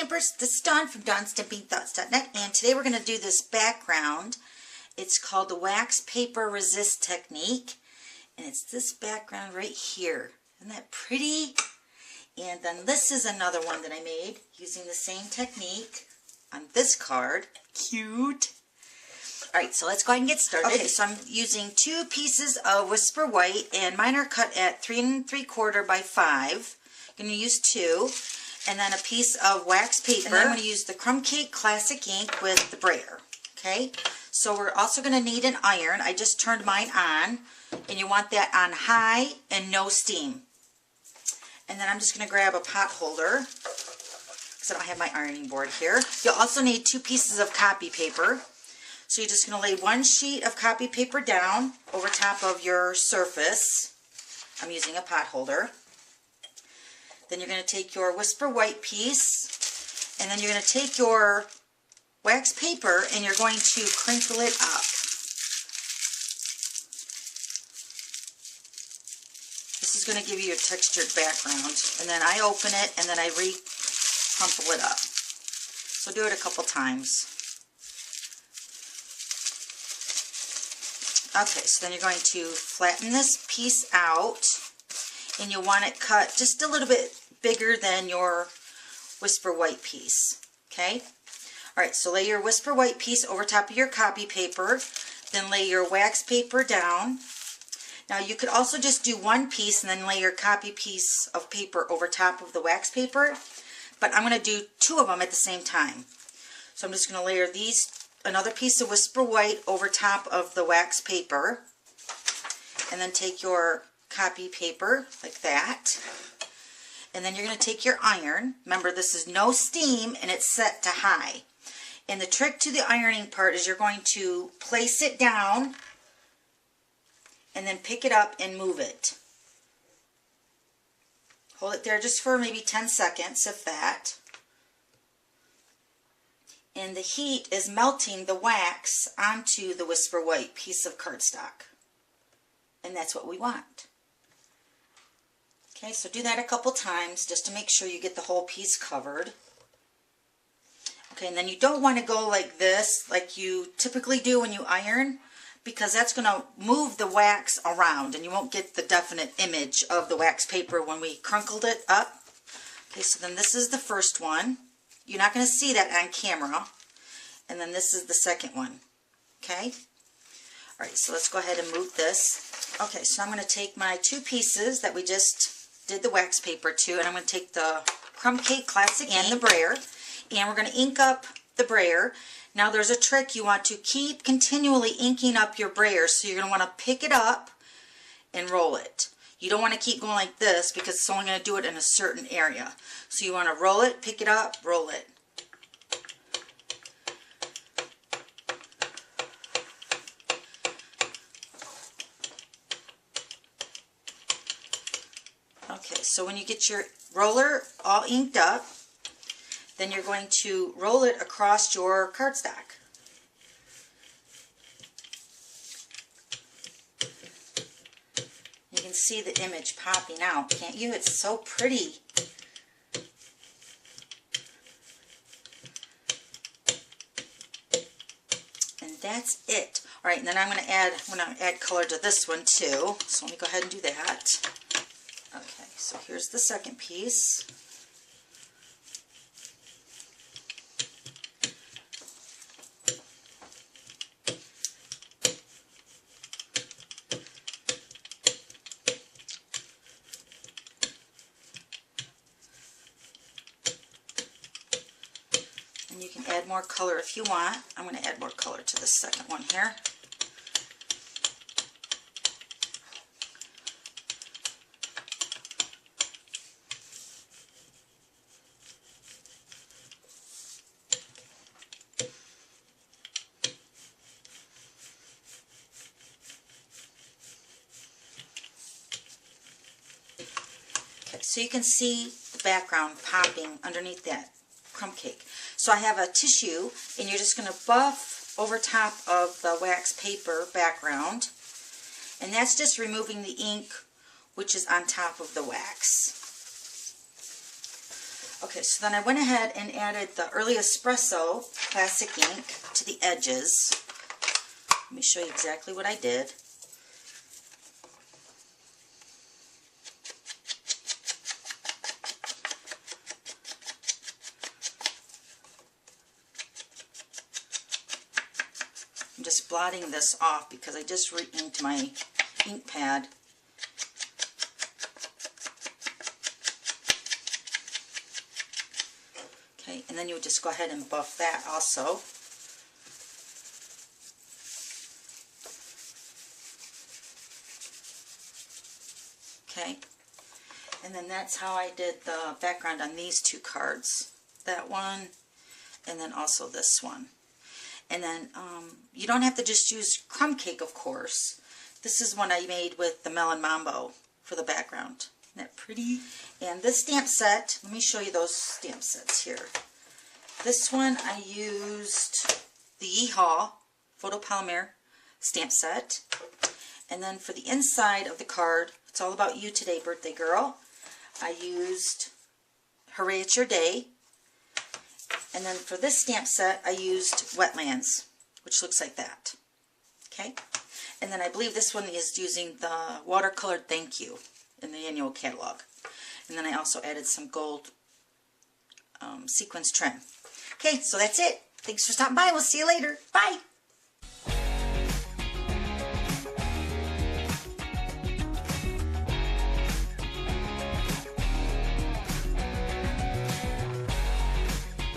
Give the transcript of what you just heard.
Stampers, this is Dawn from DawnStampingThoughts.net, and today we're going to do this background. It's called the Wax Paper Resist Technique, and it's this background right here. Isn't that pretty? And then this is another one that I made using the same technique on this card. Cute! Alright, so let's go ahead and get started. Okay, so I'm using 2 pieces of Whisper White, and mine are cut at 3 3/4 by 5. I'm going to use 2. And then a piece of wax paper. And then I'm going to use the Crumb Cake Classic ink with the Brayer. Okay, so we're also going to need an iron. I just turned mine on, and you want that on high and no steam. And then I'm just going to grab a pot holder because I don't have my ironing board here. You'll also need 2 pieces of copy paper. So you're just going to lay 1 sheet of copy paper down over top of your surface. I'm using a pot holder. Then you're going to take your Whisper White piece, and then you're going to take your wax paper and you're going to crinkle it up. This is going to give you a textured background. And then I open it and then I crumple it up. So do it a couple times. Okay, so then you're going to flatten this piece out, and you'll want it cut just a little bit bigger than your Whisper White piece. Okay? Alright, so lay your Whisper White piece over top of your copy paper, then lay your wax paper down. Now you could also just do 1 piece and then lay your copy piece of paper over top of the wax paper, but I'm going to do 2 of them at the same time. So I'm just going to layer another piece of Whisper White over top of the wax paper, and then take your copy paper like that, and then you're going to take your iron. Remember, this is no steam and it's set to high. And the trick to the ironing part is you're going to place it down and then pick it up and move it. Hold it there just for maybe 10 seconds, if that. And the heat is melting the wax onto the Whisper White piece of cardstock. And that's what we want. Okay, so do that a couple times just to make sure you get the whole piece covered. Okay, and then you don't want to go like this, like you typically do when you iron, because that's going to move the wax around and you won't get the definite image of the wax paper when we crunkled it up. Okay, so then this is the first one. You're not going to see that on camera. And then this is the second one. Okay? Alright, so let's go ahead and move this. Okay, so I'm going to take my 2 pieces that we just did the wax paper to, and I'm going to take the Crumb Cake Classic and the Brayer, and we're going to ink up the Brayer. Now there's a trick. You want to keep continually inking up your Brayer, so you're going to want to pick it up and roll it. You don't want to keep going like this because it's only going to do it in a certain area. So you want to roll it, pick it up, roll it. Okay, so when you get your roller all inked up, then you're going to roll it across your cardstock. You can see the image popping out, can't you? It's so pretty. And that's it. Alright, and then I'm going to add color to this one too. So let me go ahead and do that. Okay, so here's the second piece. And you can add more color if you want. I'm going to add more color to the second one here. So you can see the background popping underneath that crumb cake. So I have a tissue, and you're just going to buff over top of the wax paper background, and that's just removing the ink which is on top of the wax. Okay, so then I went ahead and added the Early Espresso classic ink to the edges. Let me show you exactly what I did. I'm just blotting this off because I just re-inked my ink pad. Okay, and then you would just go ahead and buff that also. Okay, and then that's how I did the background on these two cards. That one, and then also this one. And then you don't have to just use crumb cake, of course. This is one I made with the Melon Mambo for the background. Isn't that pretty? And this stamp set, let me show you those stamp sets here. This one I used the Yeehaw photopolymer stamp set. And then for the inside of the card, it's all about you today, birthday girl, I used Hooray It's Your Day. And then for this stamp set, I used Wetlands, which looks like that. Okay? And then I believe this one is using the watercolored Thank You in the annual catalog. And then I also added some gold sequins trim. Okay, so that's it. Thanks for stopping by. We'll see you later. Bye.